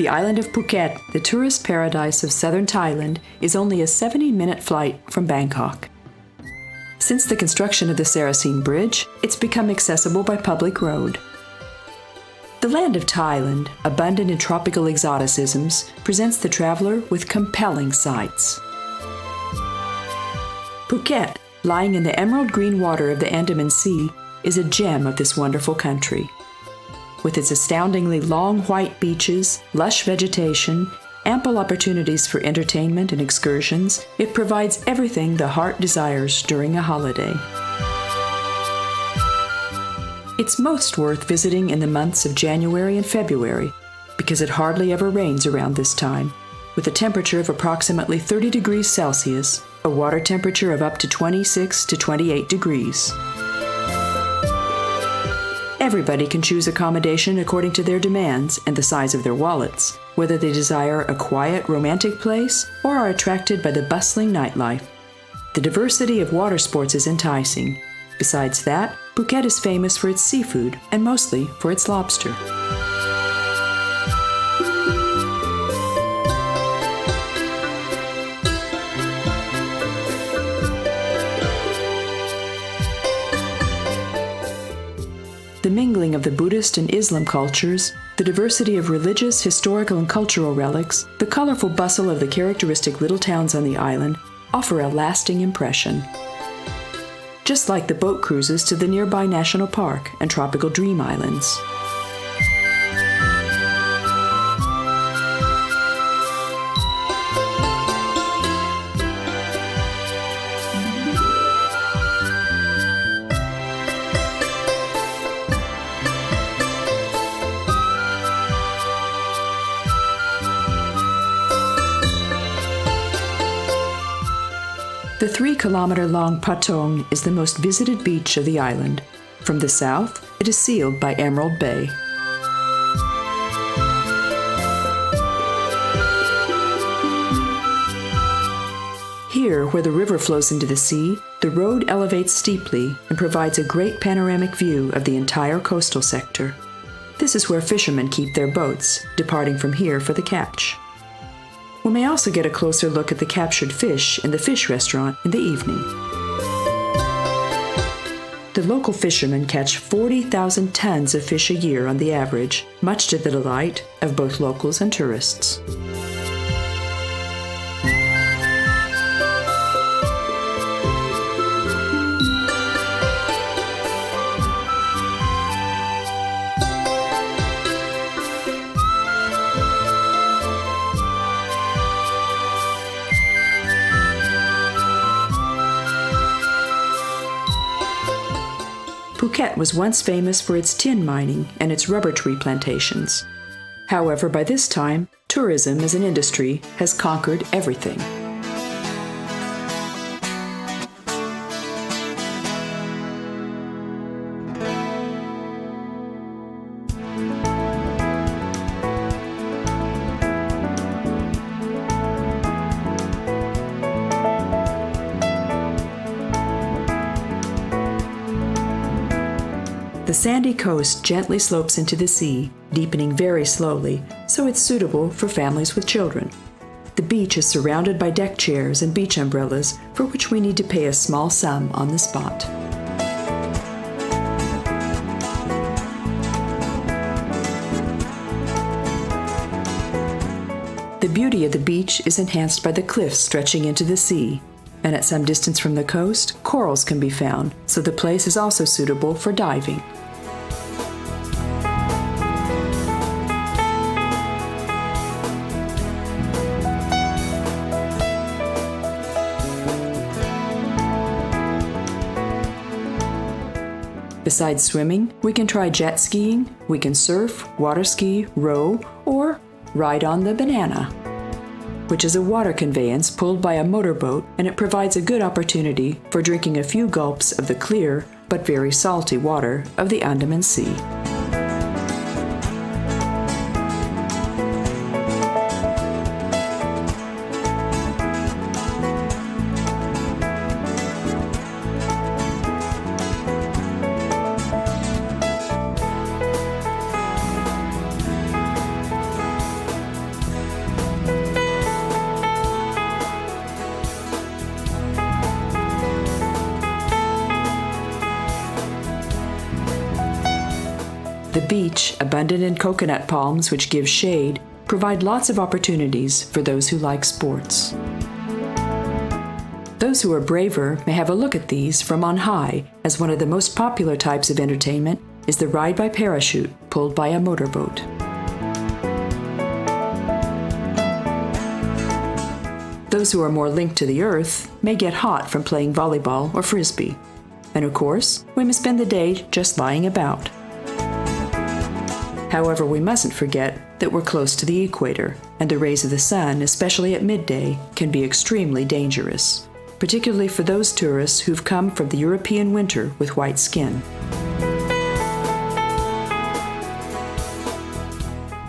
The island of Phuket, the tourist paradise of southern Thailand, is only a 70-minute flight from Bangkok. Since the construction of the Saracen Bridge, it's become accessible by public road. The land of Thailand, abundant in tropical exoticisms, presents the traveler with compelling sights. Phuket, lying in the emerald green water of the Andaman Sea, is a gem of this wonderful country. With its astoundingly long white beaches, lush vegetation, ample opportunities for entertainment and excursions, it provides everything the heart desires during a holiday. It's most worth visiting in the months of January and February because it hardly ever rains around this time, with a temperature of approximately 30 degrees Celsius, a water temperature of up to 26 to 28 degrees. Everybody can choose accommodation according to their demands and the size of their wallets, whether they desire a quiet, romantic place or are attracted by the bustling nightlife. The diversity of water sports is enticing. Besides that, Phuket is famous for its seafood and mostly for its lobster. The mingling of the Buddhist and Islam cultures, the diversity of religious, historical, and cultural relics, the colorful bustle of the characteristic little towns on the island offer a lasting impression. Just like the boat cruises to the nearby national park and tropical dream islands. The 3-kilometer-long Patong is the most visited beach of the island. From the south, it is sealed by Emerald Bay. Here, where the river flows into the sea, the road elevates steeply and provides a great panoramic view of the entire coastal sector. This is where fishermen keep their boats, departing from here for the catch. We may also get a closer look at the captured fish in the fish restaurant in the evening. The local fishermen catch 40,000 tons of fish a year on the average, much to the delight of both locals and tourists. Phuket was once famous for its tin mining and its rubber tree plantations. However, by this time, tourism as an industry has conquered everything. The sandy coast gently slopes into the sea, deepening very slowly, so it's suitable for families with children. The beach is surrounded by deck chairs and beach umbrellas, for which we need to pay a small sum on the spot. The beauty of the beach is enhanced by the cliffs stretching into the sea, and at some distance from the coast, corals can be found, so the place is also suitable for diving. Besides swimming, we can try jet skiing, we can surf, water ski, row, or ride on the banana, which is a water conveyance pulled by a motorboat, and it provides a good opportunity for drinking a few gulps of the clear but very salty water of the Andaman Sea. beach, abundant in coconut palms which give shade, provide lots of opportunities for those who like sports. Those who are braver may have a look at these from on high, as one of the most popular types of entertainment is the ride by parachute pulled by a motorboat. Those who are more linked to the earth may get hot from playing volleyball or frisbee. And of course, we must spend the day just lying about. However, we mustn't forget that we're close to the equator, and the rays of the sun, especially at midday, can be extremely dangerous, particularly for those tourists who've come from the European winter with white skin.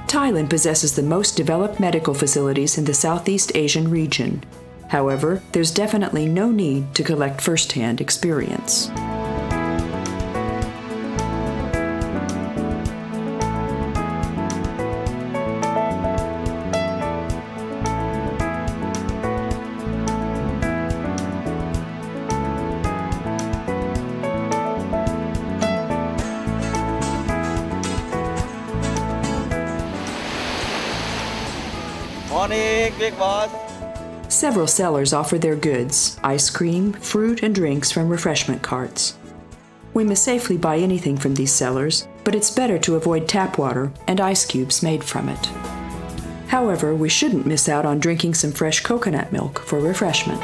Thailand possesses the most developed medical facilities in the Southeast Asian region. However, there's definitely no need to collect first-hand experience. Morning, big boss. Several sellers offer their goods, ice cream, fruit, and drinks from refreshment carts. We must safely buy anything from these sellers, but it's better to avoid tap water and ice cubes made from it. However, we shouldn't miss out on drinking some fresh coconut milk for refreshment.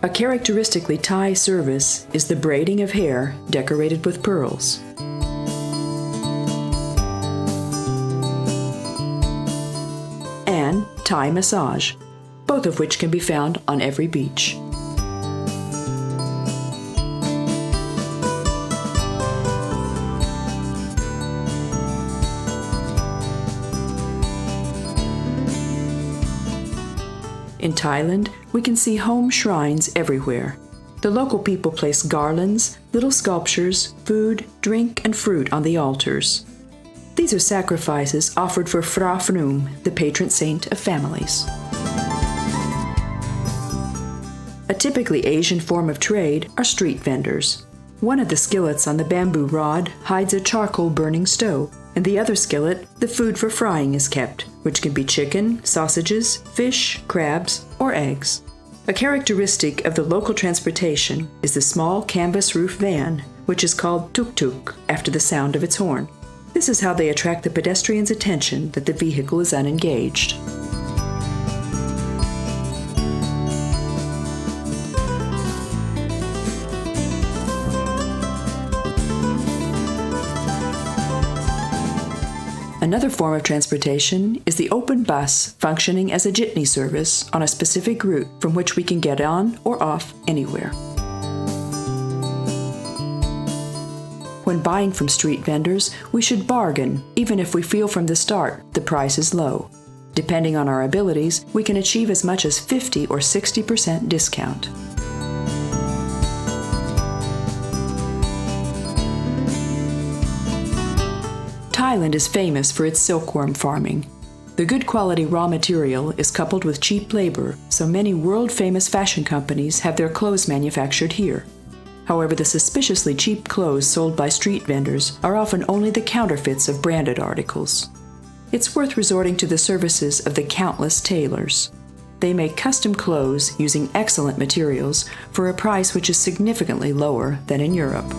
A characteristically Thai service is the braiding of hair decorated with pearls. And Thai massage, both of which can be found on every beach. In Thailand, we can see home shrines everywhere. The local people place garlands, little sculptures, food, drink, and fruit on the altars. These are sacrifices offered for Phra Phnom, the patron saint of families. A typically Asian form of trade are street vendors. One of the skillets on the bamboo rod hides a charcoal burning stove, and the other skillet, the food for frying, is kept, which can be chicken, sausages, fish, crabs, or eggs. A characteristic of the local transportation is the small canvas roof van, which is called tuk-tuk after the sound of its horn. This is how they attract the pedestrian's attention that the vehicle is unengaged. Another form of transportation is the open bus functioning as a jitney service on a specific route from which we can get on or off anywhere. When buying from street vendors, we should bargain, even if we feel from the start the price is low. Depending on our abilities, we can achieve as much as 50 or 60% discount. Thailand is famous for its silkworm farming. The good quality raw material is coupled with cheap labor, so many world-famous fashion companies have their clothes manufactured here. However, the suspiciously cheap clothes sold by street vendors are often only the counterfeits of branded articles. It's worth resorting to the services of the countless tailors. They make custom clothes using excellent materials for a price which is significantly lower than in Europe.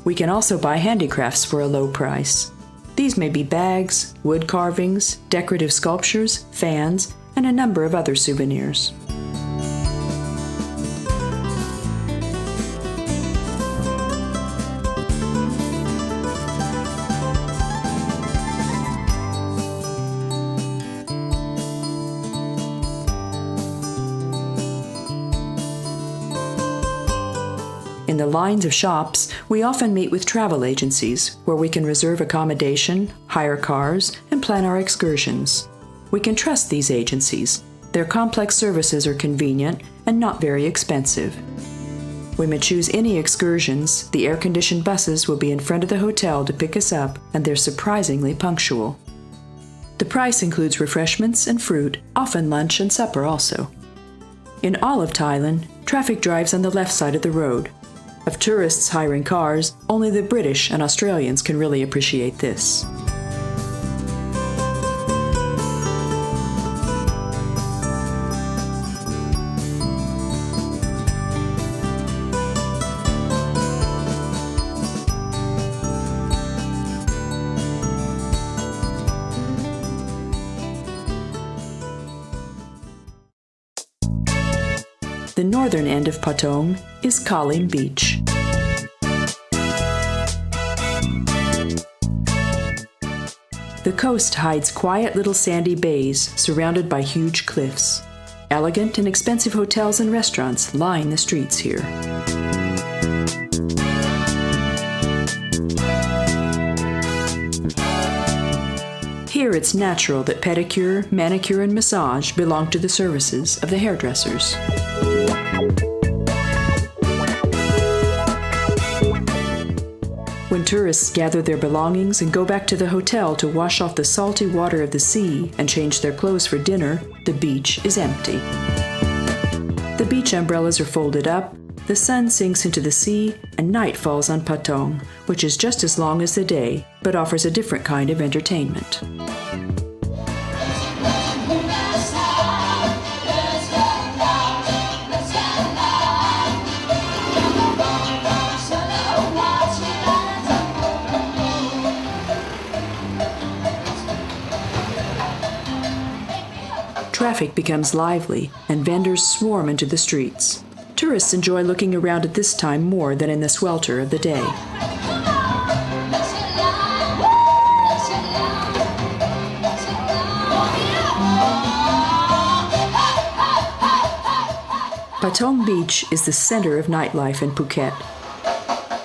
We can also buy handicrafts for a low price. These may be bags, wood carvings, decorative sculptures, fans, and a number of other souvenirs. In the lines of shops, we often meet with travel agencies where we can reserve accommodation, hire cars, and plan our excursions. We can trust these agencies. Their complex services are convenient and not very expensive. When we choose any excursions, the air-conditioned buses will be in front of the hotel to pick us up, and they're surprisingly punctual. The price includes refreshments and fruit, often lunch and supper also. In all of Thailand, traffic drives on the left side of the road. Of tourists hiring cars, only the British and Australians can really appreciate this. The northern end of Patong is Kalim Beach. The coast hides quiet little sandy bays surrounded by huge cliffs. Elegant and expensive hotels and restaurants line the streets here. Here it's natural that pedicure, manicure, and massage belong to the services of the hairdressers. When tourists gather their belongings and go back to the hotel to wash off the salty water of the sea and change their clothes for dinner, the beach is empty. The beach umbrellas are folded up, the sun sinks into the sea, and night falls on Patong, which is just as long as the day, but offers a different kind of entertainment. Traffic becomes lively, and vendors swarm into the streets. Tourists enjoy looking around at this time more than in the swelter of the day. Patong Beach is the center of nightlife in Phuket.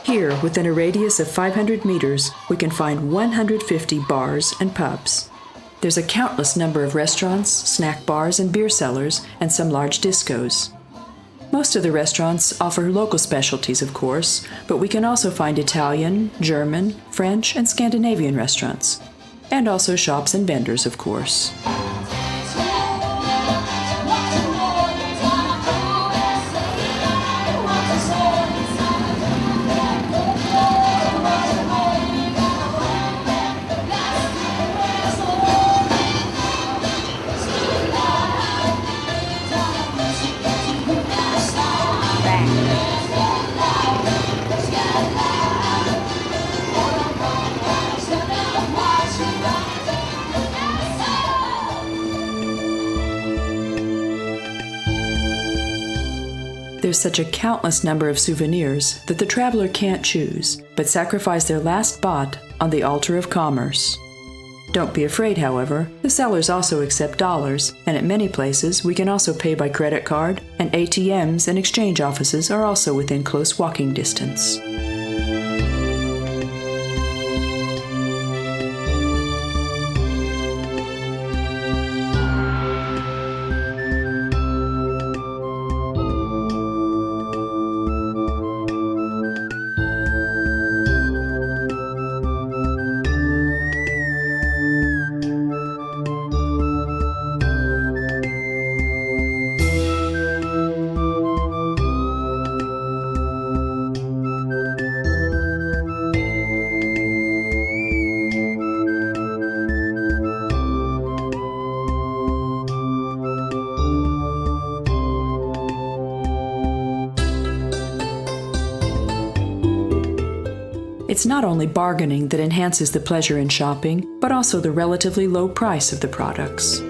Here, within a radius of 500 meters, we can find 150 bars and pubs. There's a countless number of restaurants, snack bars, and beer cellars, and some large discos. Most of the restaurants offer local specialties, of course, but we can also find Italian, German, French, and Scandinavian restaurants. And also shops and vendors, of course. There's such a countless number of souvenirs that the traveler can't choose, but sacrifice their last baht on the altar of commerce. Don't be afraid, however, the sellers also accept dollars, and at many places we can also pay by credit card, and ATMs and exchange offices are also within close walking distance. It's not only bargaining that enhances the pleasure in shopping, but also the relatively low price of the products.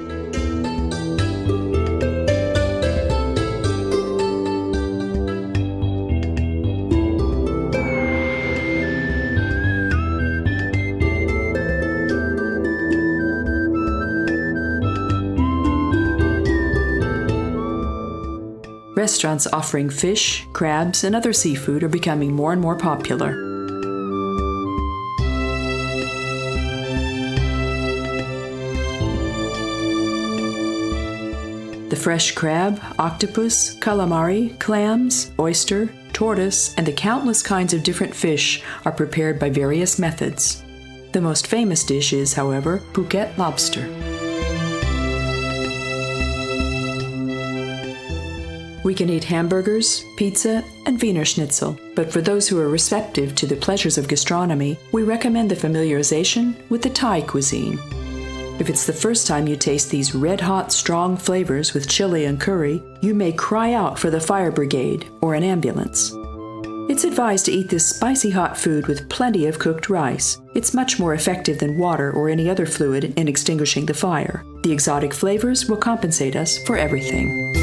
Restaurants offering fish, crabs, and other seafood are becoming more and more popular. The fresh crab, octopus, calamari, clams, oyster, tortoise, and the countless kinds of different fish are prepared by various methods. The most famous dish is, however, Phuket lobster. We can eat hamburgers, pizza, and Wiener Schnitzel, but for those who are receptive to the pleasures of gastronomy, we recommend the familiarization with the Thai cuisine. If it's the first time you taste these red-hot, strong flavors with chili and curry, you may cry out for the fire brigade or an ambulance. It's advised to eat this spicy hot food with plenty of cooked rice. It's much more effective than water or any other fluid in extinguishing the fire. The exotic flavors will compensate us for everything.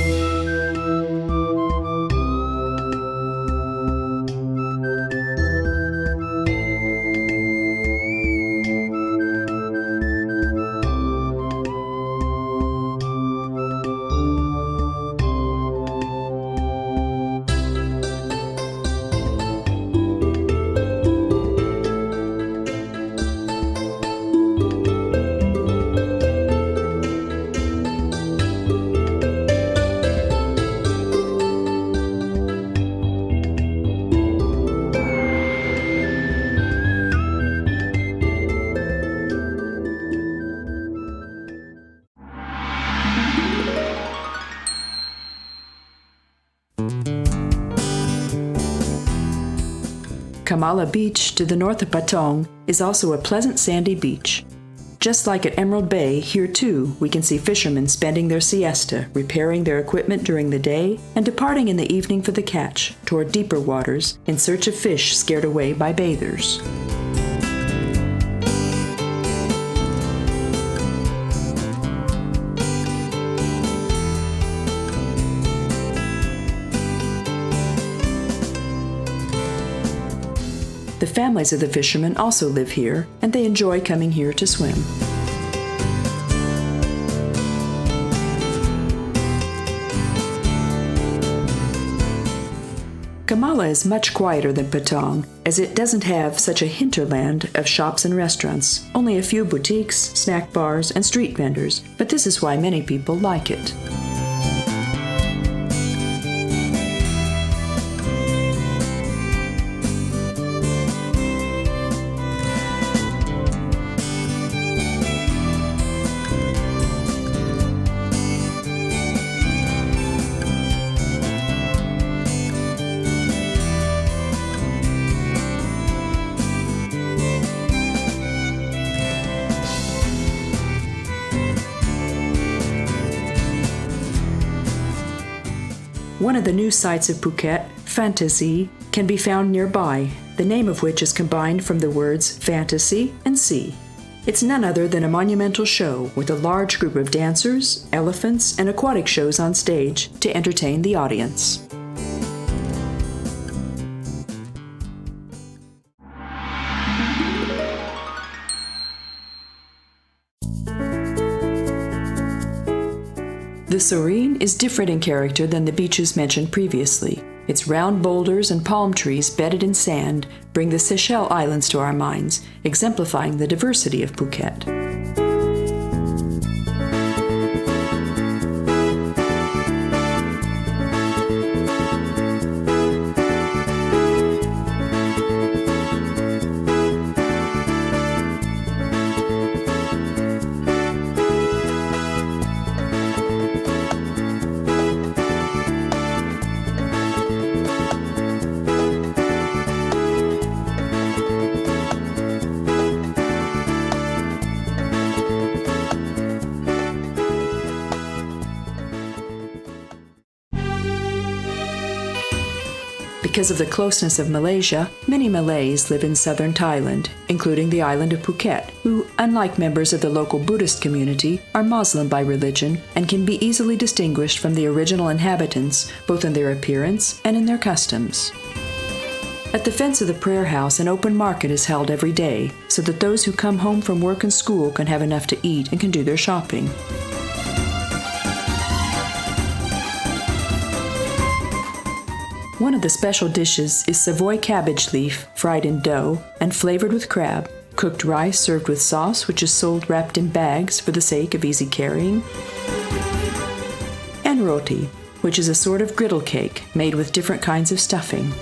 Kamala Beach, to the north of Patong, is also a pleasant sandy beach. Just like at Emerald Bay, here too we can see fishermen spending their siesta, repairing their equipment during the day, and departing in the evening for the catch, toward deeper waters, in search of fish scared away by bathers. The families of the fishermen also live here, and they enjoy coming here to swim. Kamala is much quieter than Patong, as it doesn't have such a hinterland of shops and restaurants, only a few boutiques, snack bars, and street vendors, but this is why many people like it. One of the new sites of Phuket, Fantasy, can be found nearby, the name of which is combined from the words fantasy and sea. It's none other than a monumental show with a large group of dancers, elephants, and aquatic shows on stage to entertain the audience. The Soreen is different in character than the beaches mentioned previously. Its round boulders and palm trees bedded in sand bring the Seychelles Islands to our minds, exemplifying the diversity of Phuket. Because of the closeness of Malaysia, many Malays live in southern Thailand, including the island of Phuket, who, unlike members of the local Buddhist community, are Muslim by religion and can be easily distinguished from the original inhabitants, both in their appearance and in their customs. At the fence of the prayer house, an open market is held every day, so that those who come home from work and school can have enough to eat and can do their shopping. One of the special dishes is Savoy cabbage leaf, fried in dough and flavored with crab, cooked rice served with sauce, which is sold wrapped in bags for the sake of easy carrying, and roti, which is a sort of griddle cake made with different kinds of stuffing.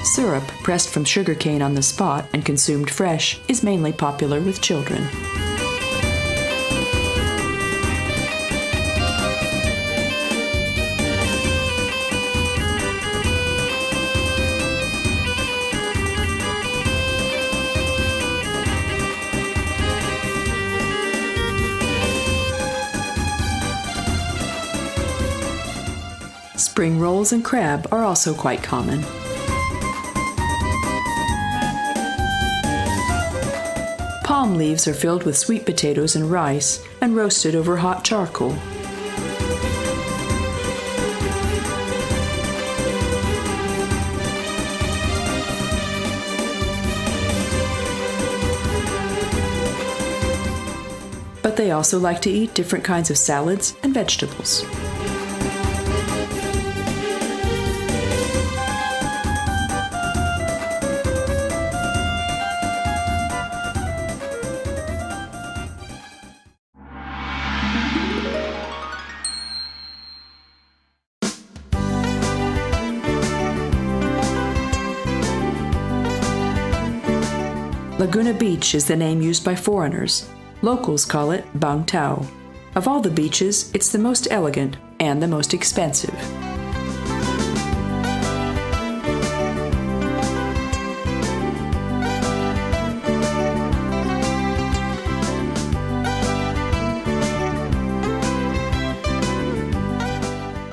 Syrup, pressed from sugarcane on the spot and consumed fresh, is mainly popular with children. Spring rolls and crab are also quite common. Palm leaves are filled with sweet potatoes and rice and roasted over hot charcoal. But they also like to eat different kinds of salads and vegetables. Laguna Beach is the name used by foreigners. Locals call it Bang Tao. Of all the beaches, it's the most elegant and the most expensive.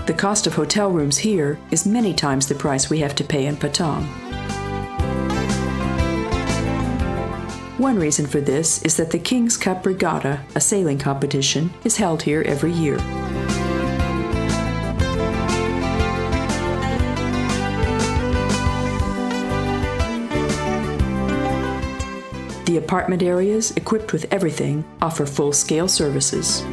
The cost of hotel rooms here is many times the price we have to pay in Patong. One reason for this is that the King's Cup Regatta, a sailing competition, is held here every year. The apartment areas, equipped with everything, offer full-scale services.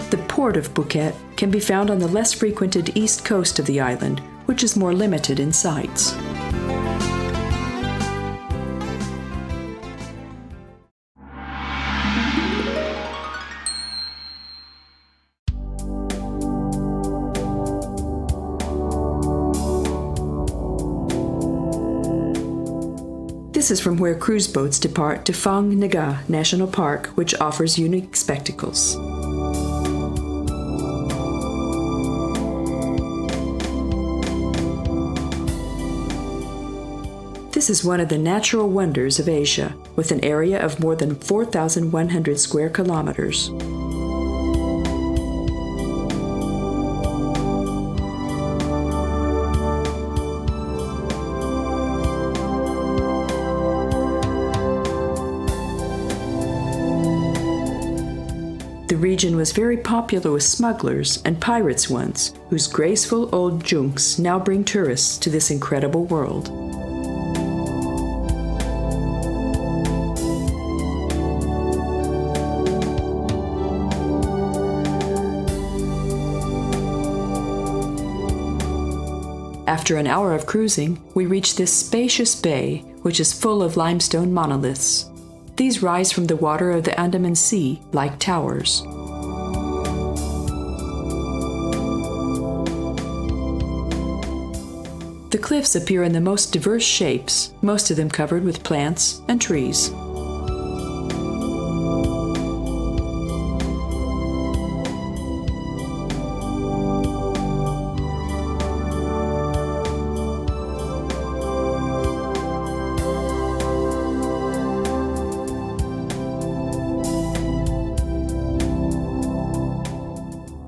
The port of Phuket can be found on the less frequented east coast of the island, which is more limited in sights. This is from where cruise boats depart to Phang-Nga National Park, which offers unique spectacles. This is one of the natural wonders of Asia, with an area of more than 4,100 square kilometers. The region was very popular with smugglers and pirates once, whose graceful old junks now bring tourists to this incredible world. After an hour of cruising, we reach this spacious bay, which is full of limestone monoliths. These rise from the water of the Andaman Sea like towers. The cliffs appear in the most diverse shapes, most of them covered with plants and trees.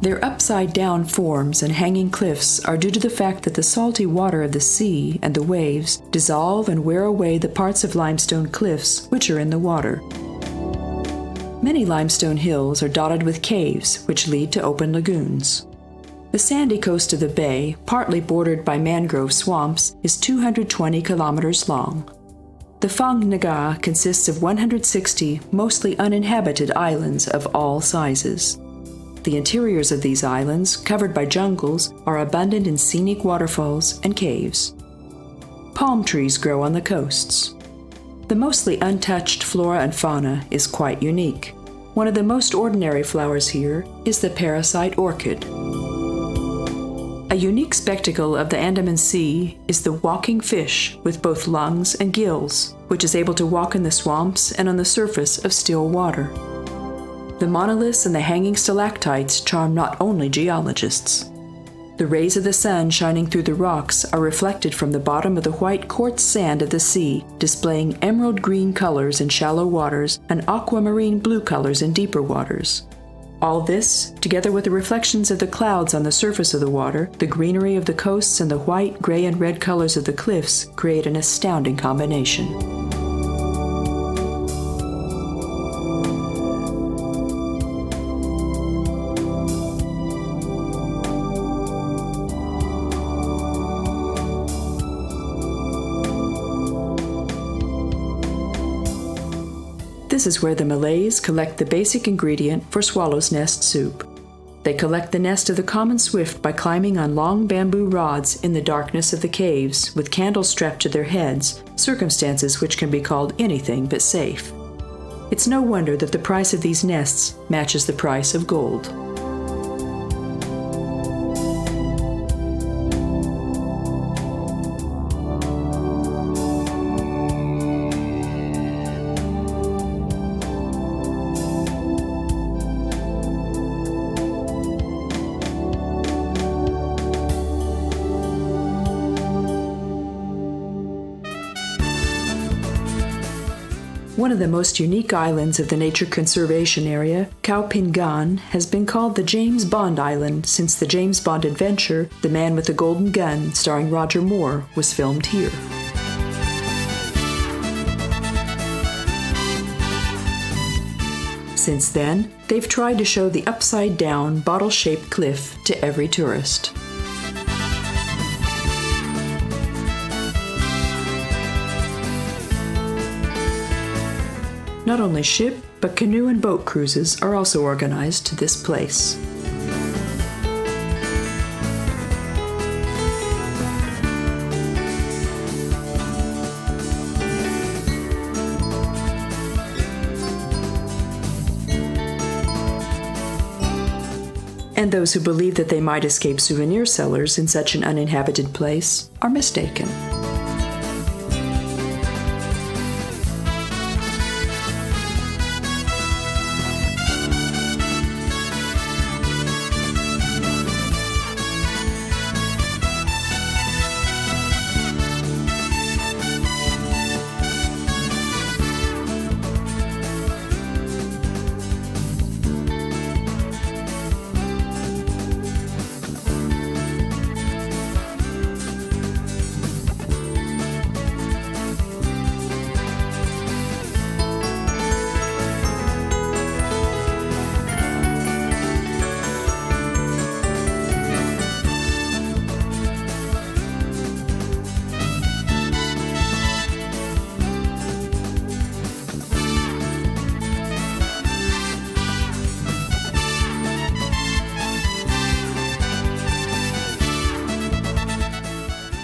Their upside-down forms and hanging cliffs are due to the fact that the salty water of the sea and the waves dissolve and wear away the parts of limestone cliffs which are in the water. Many limestone hills are dotted with caves which lead to open lagoons. The sandy coast of the bay, partly bordered by mangrove swamps, is 220 kilometers long. The Phang-Nga consists of 160 mostly uninhabited islands of all sizes. The interiors of these islands, covered by jungles, are abundant in scenic waterfalls and caves. Palm trees grow on the coasts. The mostly untouched flora and fauna is quite unique. One of the most ordinary flowers here is the parasite orchid. A unique spectacle of the Andaman Sea is the walking fish with both lungs and gills, which is able to walk in the swamps and on the surface of still water. The monoliths and the hanging stalactites charm not only geologists. The rays of the sun shining through the rocks are reflected from the bottom of the white quartz sand of the sea, displaying emerald green colors in shallow waters and aquamarine blue colors in deeper waters. All this, together with the reflections of the clouds on the surface of the water, the greenery of the coasts, and the white, gray, and red colors of the cliffs, create an astounding combination. This is where the Malays collect the basic ingredient for swallow's nest soup. They collect the nest of the common swift by climbing on long bamboo rods in the darkness of the caves with candles strapped to their heads, circumstances which can be called anything but safe. It's no wonder that the price of these nests matches the price of gold. One of the most unique islands of the nature conservation area, Koh Phangan, has been called the James Bond Island since the James Bond adventure, The Man with the Golden Gun, starring Roger Moore, was filmed here. Since then, they've tried to show the upside-down, bottle-shaped cliff to every tourist. Not only ship, but canoe and boat cruises are also organized to this place. And those who believe that they might escape souvenir sellers in such an uninhabited place are mistaken.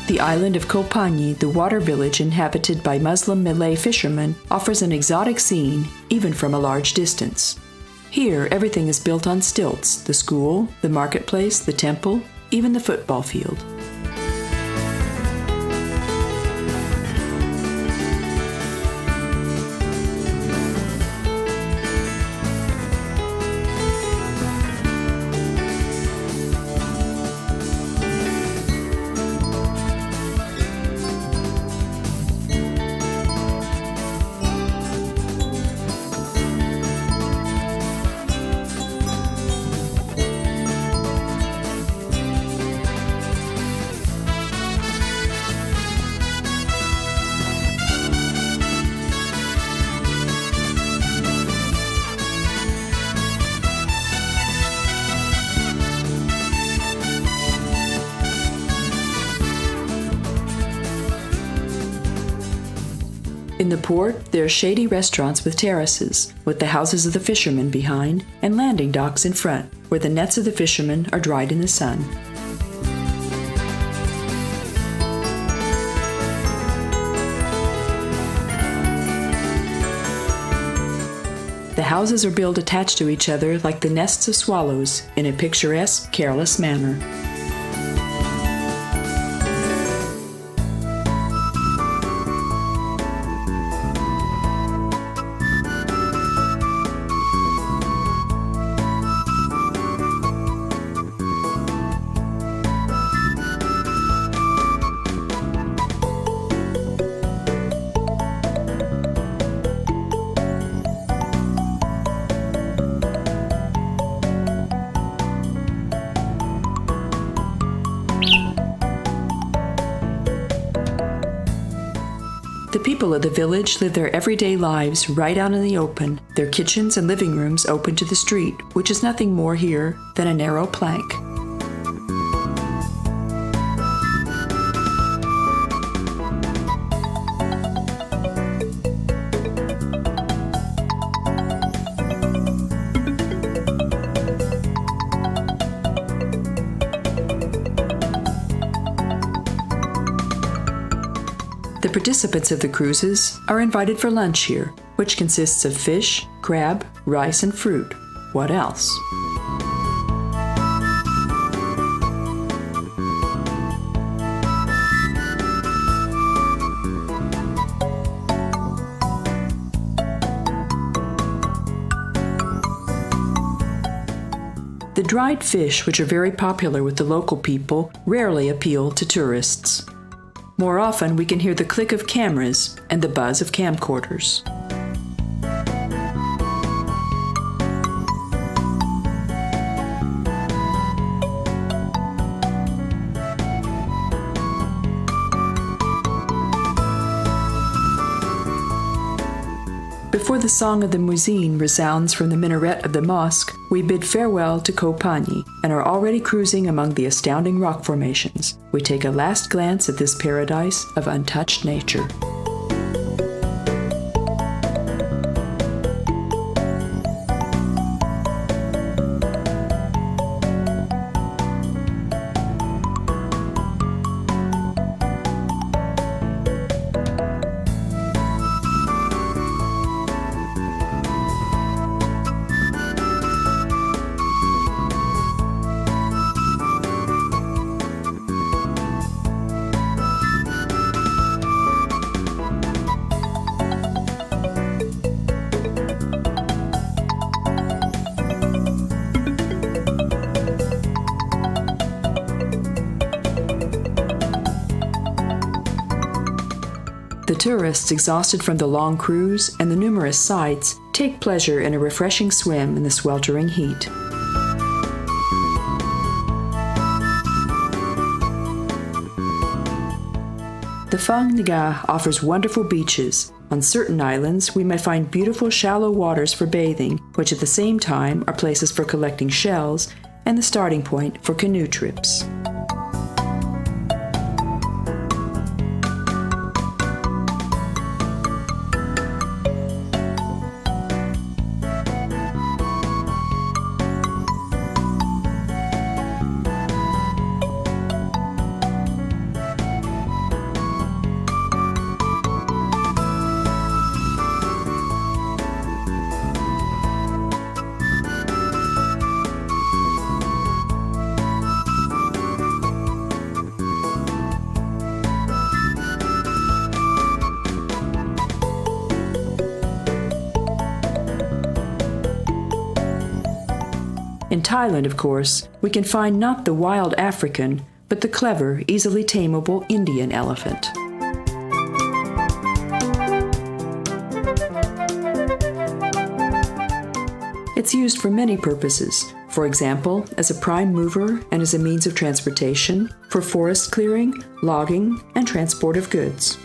The island of Koh Phangan, the water village inhabited by Muslim Malay fishermen, offers an exotic scene even from a large distance. Here, everything is built on stilts: the school, the marketplace, the temple, even the football field. In the port, there are shady restaurants with terraces, with the houses of the fishermen behind, and landing docks in front, where the nets of the fishermen are dried in the sun. The houses are built attached to each other like the nests of swallows in a picturesque, careless manner. The people of the village live their everyday lives right out in the open, their kitchens and living rooms open to the street, which is nothing more here than a narrow plank. The participants of the cruises are invited for lunch here, which consists of fish, crab, rice, and fruit. What else? The dried fish, which are very popular with the local people, rarely appeal to tourists. More often, we can hear the click of cameras and the buzz of camcorders. Before the song of the muezzin resounds from the minaret of the mosque, we bid farewell to Koh Phangan and are already cruising among the astounding rock formations. We take a last glance at this paradise of untouched nature. The tourists, exhausted from the long cruise and the numerous sights, take pleasure in a refreshing swim in the sweltering heat. The Phang-Nga offers wonderful beaches. On certain islands, we may find beautiful shallow waters for bathing, which at the same time are places for collecting shells and the starting point for canoe trips. In Thailand, of course, we can find not the wild African, but the clever, easily tameable Indian elephant. It's used for many purposes, for example, as a prime mover and as a means of transportation, for forest clearing, logging, and transport of goods.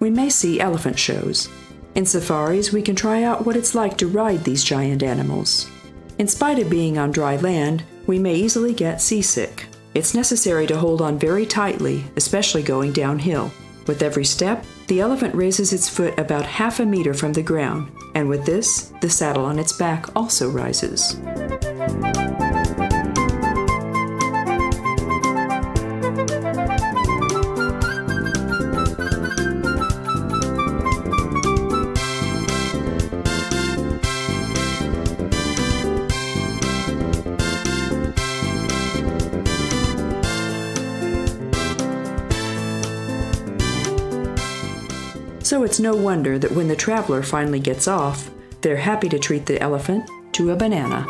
We may see elephant shows. In safaris, we can try out what it's like to ride these giant animals. In spite of being on dry land, we may easily get seasick. It's necessary to hold on very tightly, especially going downhill. With every step, The elephant raises its foot about half a meter from the ground, and with this, the saddle on its back also rises. So it's no wonder that when the traveler finally gets off, they're happy to treat the elephant to a banana.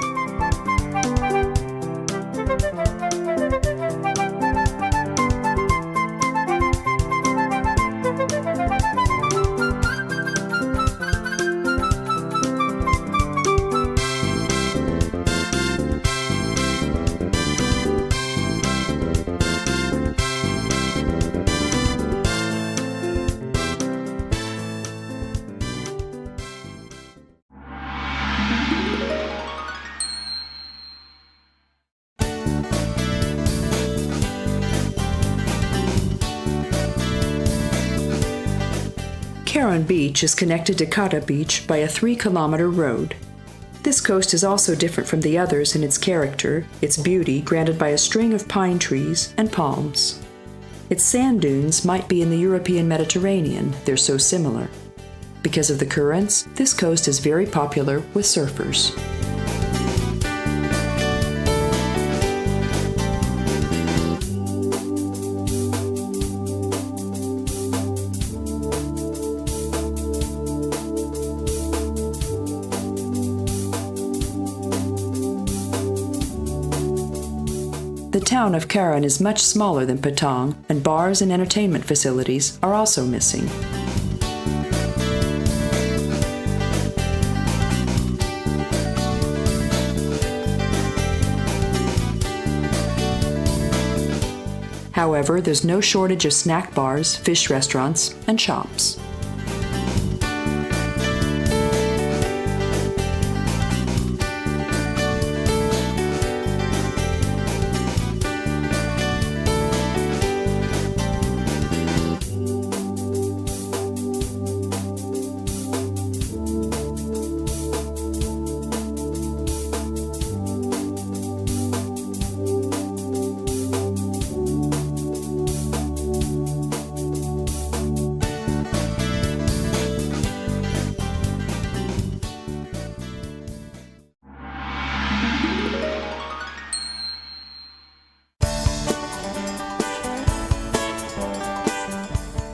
Karon Beach is connected to Kata Beach by a 3-kilometer road. This coast is also different from the others in its character, its beauty granted by a string of pine trees and palms. Its sand dunes might be in the European Mediterranean, they're so similar. Because of the currents, this coast is very popular with surfers. The town of Karon is much smaller than Patong, and bars and entertainment facilities are also missing. However, there's no shortage of snack bars, fish restaurants, and shops.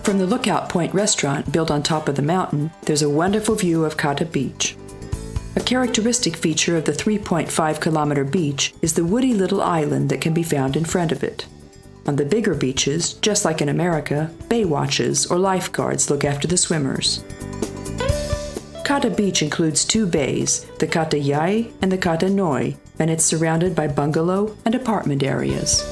From the Lookout Point restaurant built on top of the mountain, there's a wonderful view of Kata Beach. A characteristic feature of the 3.5-kilometer beach is the woody little island that can be found in front of it. On the bigger beaches, just like in America, bay watches or lifeguards look after the swimmers. Kata Beach includes 2 bays, the Kata Yai and the Kata Noi, and it's surrounded by bungalow and apartment areas.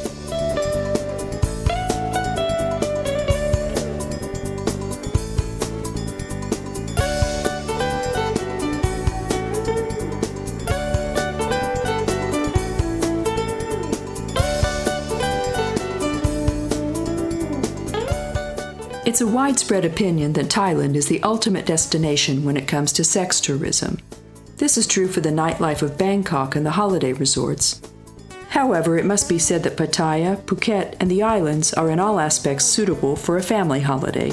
It's a widespread opinion that Thailand is the ultimate destination when it comes to sex tourism. This is true for the nightlife of Bangkok and the holiday resorts. However, it must be said that Pattaya, Phuket, and the islands are in all aspects suitable for a family holiday.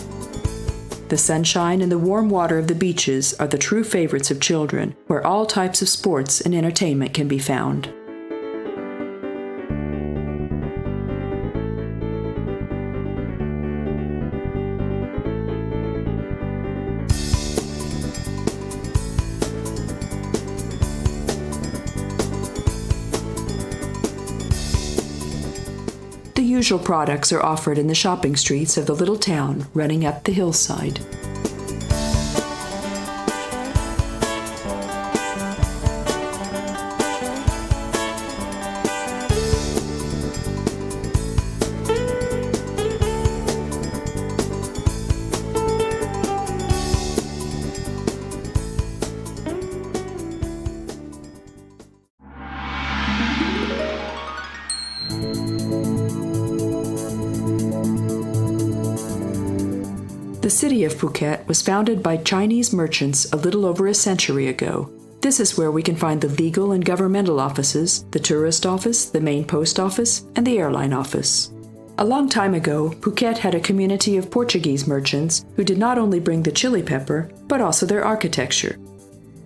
The sunshine and the warm water of the beaches are the true favorites of children, where all types of sports and entertainment can be found. The usual products are offered in the shopping streets of the little town running up the hillside. The The city of Phuket was founded by Chinese merchants a little over a century ago. This is where we can find the legal and governmental offices, the tourist office, the main post office, and the airline office. A long time ago, Phuket had a community of Portuguese merchants who did not only bring the chili pepper, but also their architecture.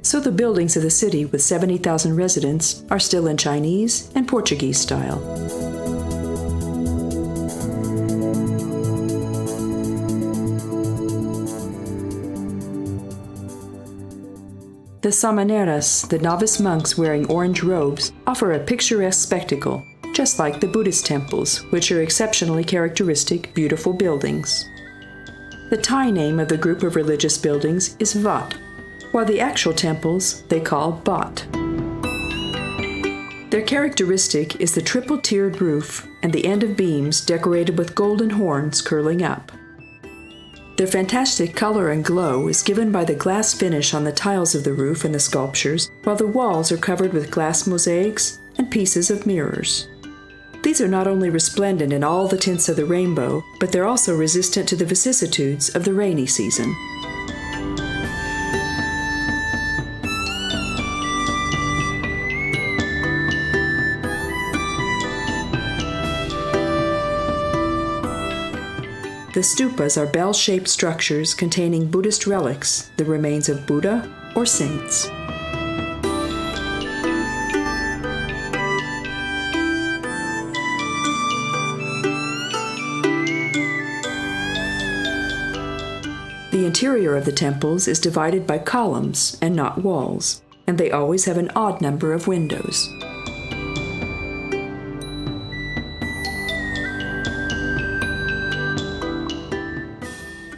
So the buildings of the city with 70,000 residents are still in Chinese and Portuguese style. The samaneras, the novice monks wearing orange robes, offer a picturesque spectacle, just like the Buddhist temples, which are exceptionally characteristic, beautiful buildings. The Thai name of the group of religious buildings is Wat, while the actual temples they call Bat. Their characteristic is the triple-tiered roof and the end of beams decorated with golden horns curling up. Their fantastic color and glow is given by the glass finish on the tiles of the roof and the sculptures, while the walls are covered with glass mosaics and pieces of mirrors. These are not only resplendent in all the tints of the rainbow, but they're also resistant to the vicissitudes of the rainy season. The stupas are bell-shaped structures containing Buddhist relics, the remains of Buddha or saints. The interior of the temples is divided by columns and not walls, and they always have an odd number of windows.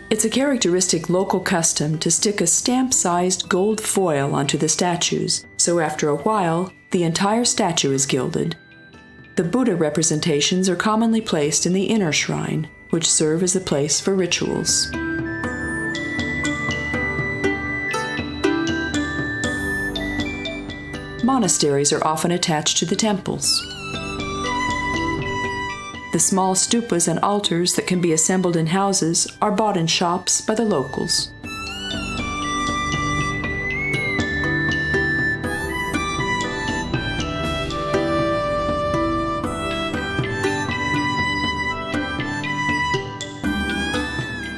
It's a characteristic local custom to stick a stamp-sized gold foil onto the statues, so after a while, the entire statue is gilded. The Buddha representations are commonly placed in the inner shrine, which serve as a place for rituals. Monasteries are often attached to the temples. The small stupas and altars that can be assembled in houses are bought in shops by the locals.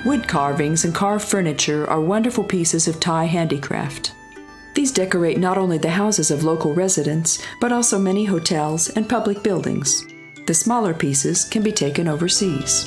Wood carvings and carved furniture are wonderful pieces of Thai handicraft. These decorate not only the houses of local residents, but also many hotels and public buildings. The smaller pieces can be taken overseas.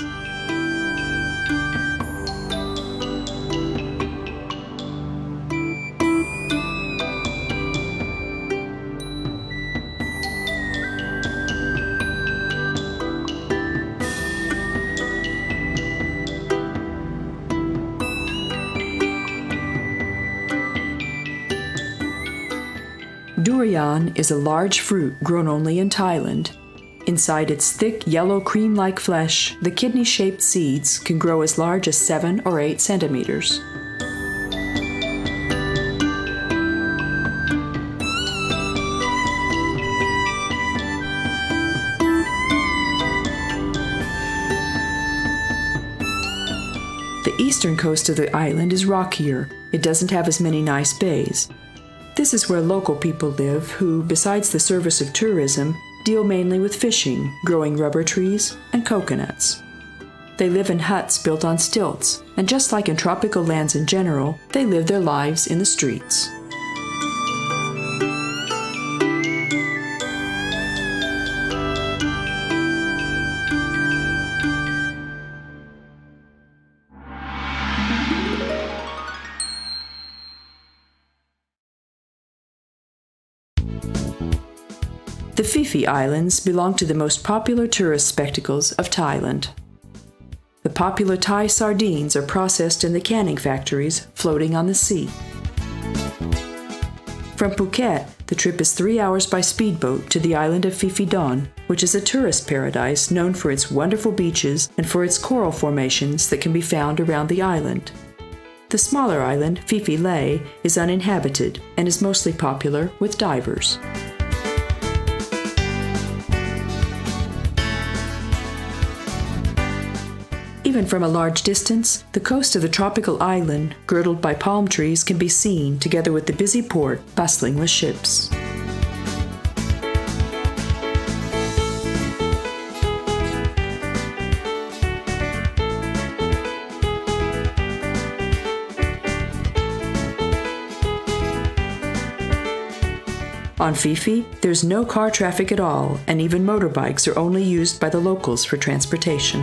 Durian is a large fruit grown only in Thailand. Inside its thick, yellow cream-like flesh, the kidney-shaped seeds can grow as large as 7 or 8 centimeters. The eastern coast of the island is rockier. It doesn't have as many nice bays. This is where local people live who, besides the service of tourism, deal mainly with fishing, growing rubber trees, and coconuts. They live in huts built on stilts, and just like in tropical lands in general, they live their lives in the streets. The Phi Phi Islands belong to the most popular tourist spectacles of Thailand. The popular Thai sardines are processed in the canning factories floating on the sea. From Phuket, the trip is 3 hours by speedboat to the island of Phi Phi, which is a tourist paradise known for its wonderful beaches and for its coral formations that can be found around the island. The smaller island, Phi Phi, is uninhabited and is mostly popular with divers. Even from a large distance, the coast of the tropical island, girdled by palm trees, can be seen together with the busy port bustling with ships. On Phi Phi, there's no car traffic at all, and even motorbikes are only used by the locals for transportation.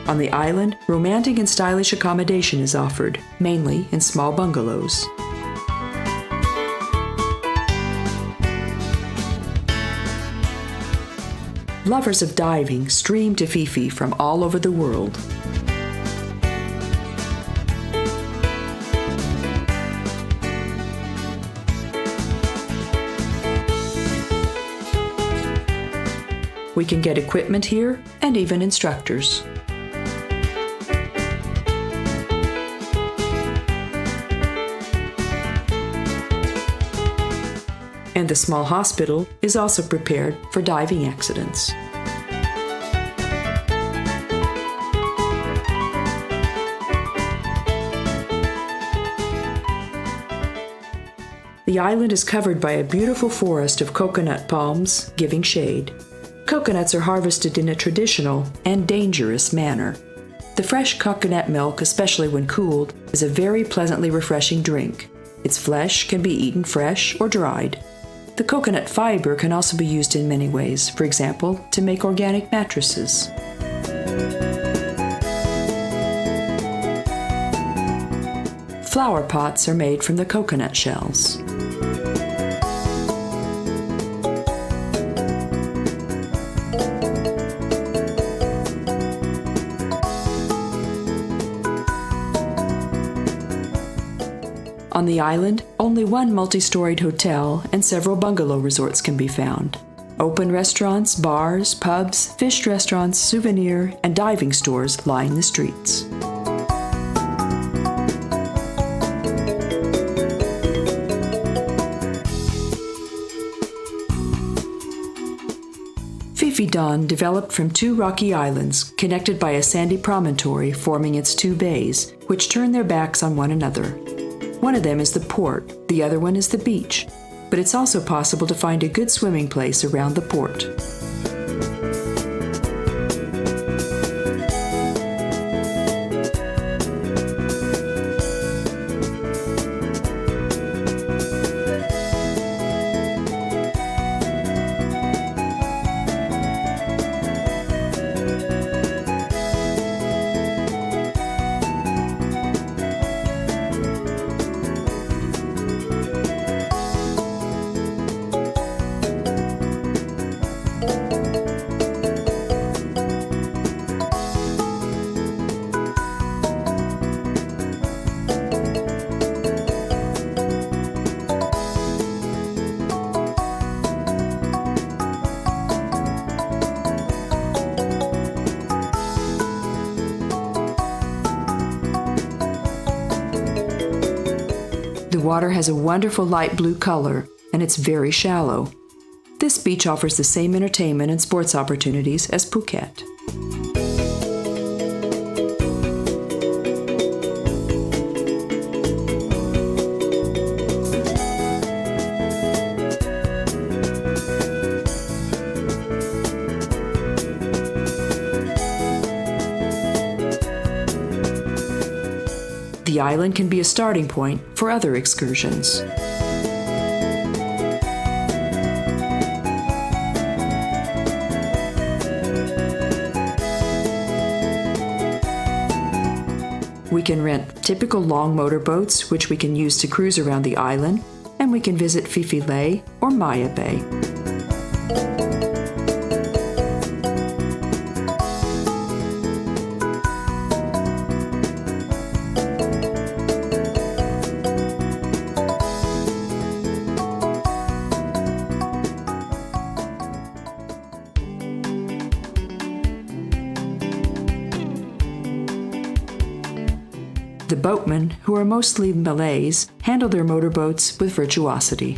On the island, romantic and stylish accommodation is offered, mainly in small bungalows. Lovers of diving stream to Phi Phi from all over the world. We can get equipment here and even instructors. And the small hospital is also prepared for diving accidents. The island is covered by a beautiful forest of coconut palms, giving shade. Coconuts are harvested in a traditional and dangerous manner. The fresh coconut milk, especially when cooled, is a very pleasantly refreshing drink. Its flesh can be eaten fresh or dried. The coconut fiber can also be used in many ways, for example, to make organic mattresses. Flower pots are made from the coconut shells. On the island, only one multi-storied hotel and several bungalow resorts can be found. Open restaurants, bars, pubs, fish restaurants, souvenir, and diving stores line the streets. Phi Phi Don developed from two rocky islands connected by a sandy promontory forming its two bays, which turn their backs on one another. One of them is the port, the other one is the beach, but it's also possible to find a good swimming place around the port. The water has a wonderful light blue color, and it's very shallow. This beach offers the same entertainment and sports opportunities as Phuket. The island can be a starting point for other excursions. We can rent typical long motorboats, which we can use to cruise around the island, and we can visit Phi Phi Lay or Maya Bay. The boatmen, who are mostly Malays, handle their motorboats with virtuosity.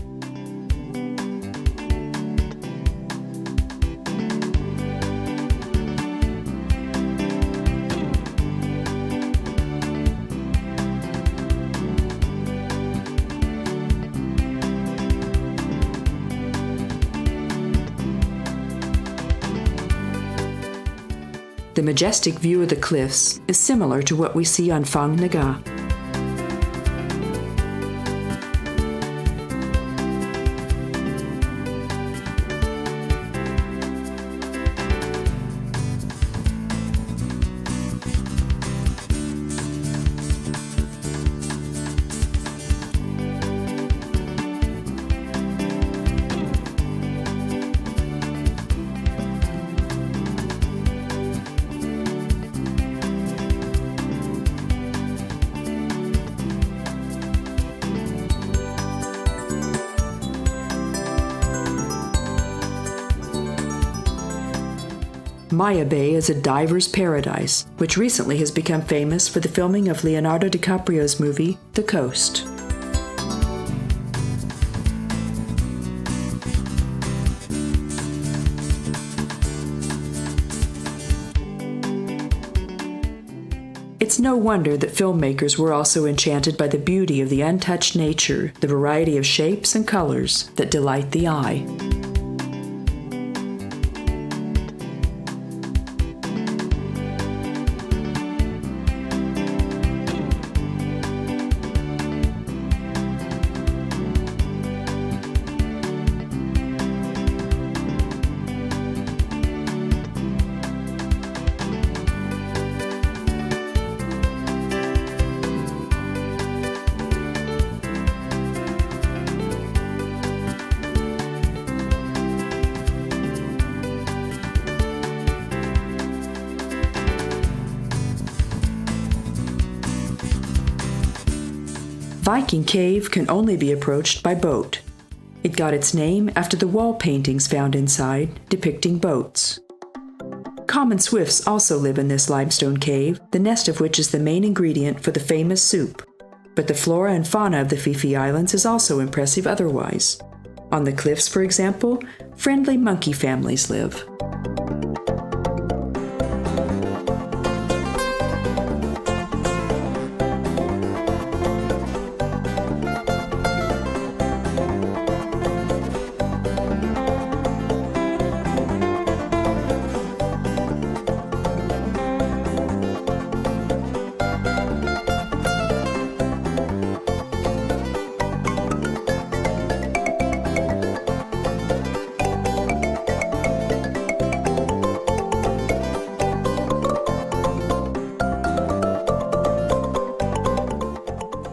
The majestic view of the cliffs is similar to what we see on Phang-Nga. Maya Bay is a diver's paradise, which recently has become famous for the filming of Leonardo DiCaprio's movie, The Coast. It's no wonder that filmmakers were also enchanted by the beauty of the untouched nature, the variety of shapes and colors that delight the eye. Viking Cave can only be approached by boat. It got its name after the wall paintings found inside depicting boats. Common swifts also live in this limestone cave, the nest of which is the main ingredient for the famous soup. But the flora and fauna of the Phi Phi Islands is also impressive otherwise. On the cliffs, for example, friendly monkey families live.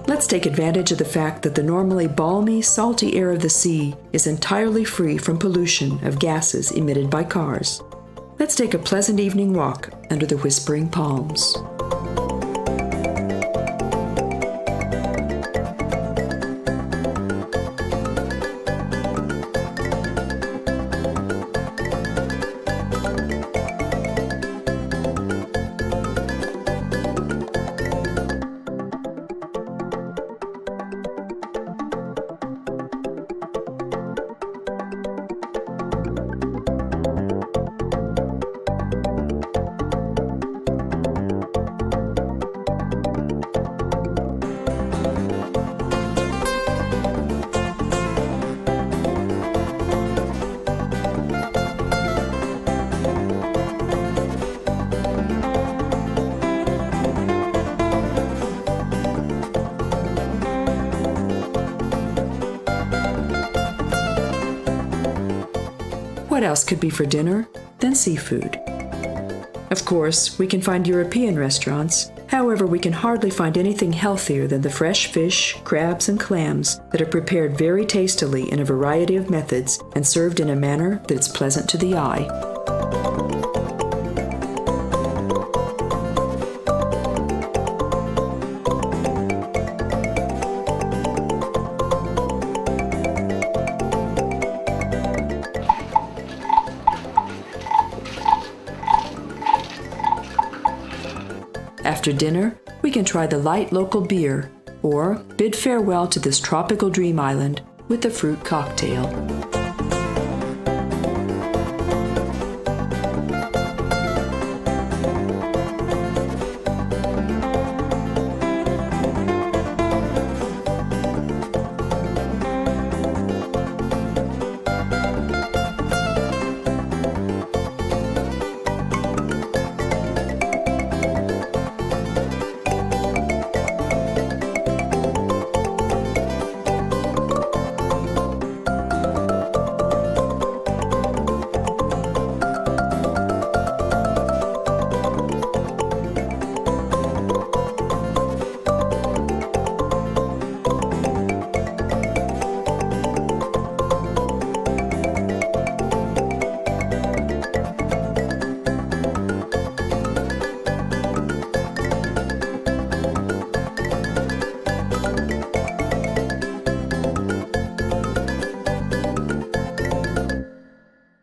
Let's take advantage of the fact that the normally balmy, salty air of the sea is entirely free from pollution of gases emitted by cars. Let's take a pleasant evening walk under the whispering palms. What else could be for dinner than seafood? Of course, we can find European restaurants. However, we can hardly find anything healthier than the fresh fish, crabs, and clams that are prepared very tastily in a variety of methods and served in a manner that is pleasant to the eye. After dinner, we can try the light local beer or bid farewell to this tropical dream island with a fruit cocktail.